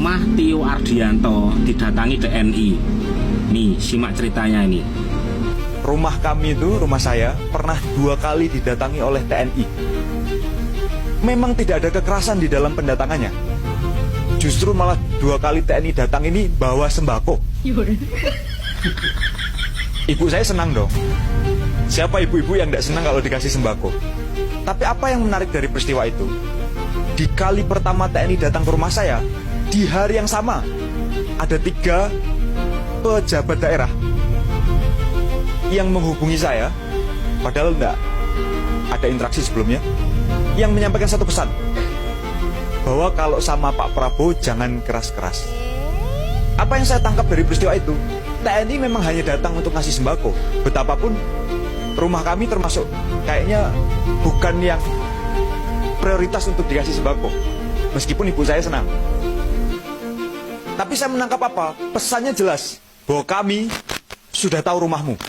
rumah Tio Ardianto didatangi TNI. Nih, simak ceritanya ini. Rumah kami itu, rumah saya, pernah 2 kali didatangi oleh TNI. Memang tidak ada kekerasan di dalam pendatangannya. Justru malah 2 kali TNI datang ini bawa sembako. Ibu saya senang dong. Siapa ibu-ibu yang tidak senang kalau dikasih sembako? Tapi apa yang menarik dari peristiwa itu? Di kali pertama TNI datang ke rumah saya, di hari yang sama, ada 3 pejabat daerah yang menghubungi saya, padahal enggak ada interaksi sebelumnya, yang menyampaikan satu pesan, bahwa kalau sama Pak Prabowo jangan keras-keras. Apa yang saya tangkap dari peristiwa itu, TNI memang hanya datang untuk ngasih sembako. Betapapun rumah kami termasuk kayaknya bukan yang prioritas untuk dikasih sembako, meskipun ibu saya senang. Tapi saya menangkap apa? Pesannya jelas, bahwa kami sudah tahu rumahmu.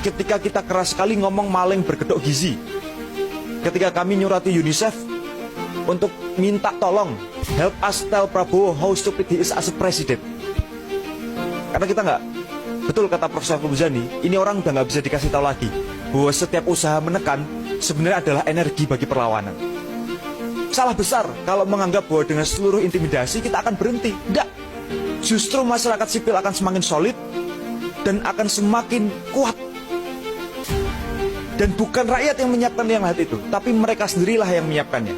Ketika kita keras sekali ngomong maling berkedok gizi, ketika kami nyurati UNICEF untuk minta tolong, help us tell Prabowo how stupid he is as a president. Karena kita nggak, betul kata Profesor Muzani, ini orang udah nggak bisa dikasih tahu lagi bahwa setiap usaha menekan sebenarnya adalah energi bagi perlawanan. Salah besar kalau menganggap bahwa dengan seluruh intimidasi kita akan berhenti. Enggak. Justru masyarakat sipil akan semakin solid dan akan semakin kuat. Dan bukan rakyat yang menyiapkan yang lahat itu, tapi mereka sendirilah yang menyiapkannya.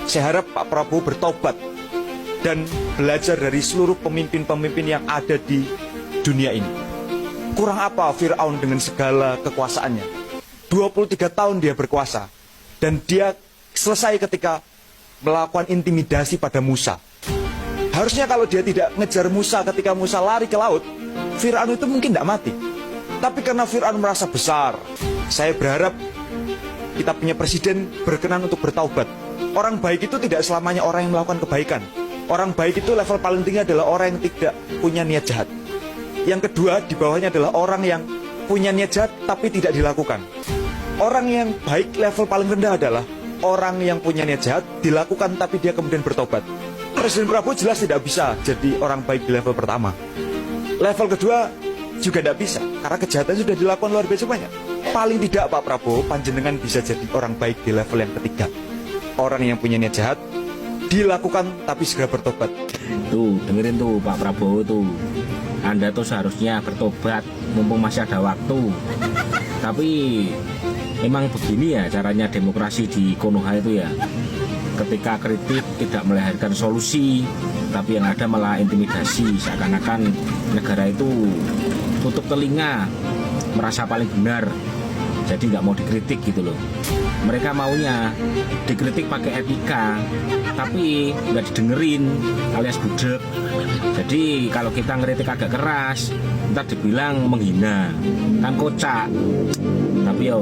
Saya harap Pak Prabowo bertobat dan belajar dari seluruh pemimpin-pemimpin yang ada di dunia ini. Kurang apa Fir'aun dengan segala kekuasaannya? 23 tahun dia berkuasa, dan dia selesai ketika melakukan intimidasi pada Musa. Harusnya kalau dia tidak ngejar Musa ketika Musa lari ke laut, Fir'aun itu mungkin tidak mati. Tapi karena Fir'aun merasa besar, saya berharap kita punya presiden berkenan untuk bertaubat. Orang baik itu tidak selamanya orang yang melakukan kebaikan. Orang baik itu level paling tinggi adalah orang yang tidak punya niat jahat. Yang kedua, di bawahnya adalah orang yang punya niat jahat tapi tidak dilakukan. Orang yang baik level paling rendah adalah orang yang punya niat jahat, dilakukan tapi dia kemudian bertobat. Presiden Prabowo jelas tidak bisa jadi orang baik di level pertama. Level kedua juga tidak bisa, karena kejahatan sudah dilakukan luar biasa banyak. Paling tidak Pak Prabowo, panjenengan bisa jadi orang baik di level yang ketiga. Orang yang punya niat jahat, dilakukan tapi segera bertobat. Tuh, dengerin tuh Pak Prabowo tuh. Anda tuh seharusnya bertobat, mumpung masih ada waktu. Tapi memang begini ya caranya demokrasi di Konoha itu ya. Ketika kritik tidak melahirkan solusi, tapi yang ada malah intimidasi. Seakan-akan negara itu tutup telinga, merasa paling benar, jadi nggak mau dikritik gitu loh. Mereka maunya dikritik pakai etika, tapi nggak didengerin alias budek. Jadi kalau kita ngeritik agak keras, ntar dibilang menghina, kan kocak. Tapi yo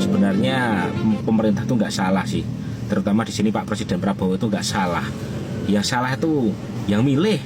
sebenarnya pemerintah tuh nggak salah sih. Terutama di sini Pak Presiden Prabowo itu nggak salah. Yang salah itu yang milih.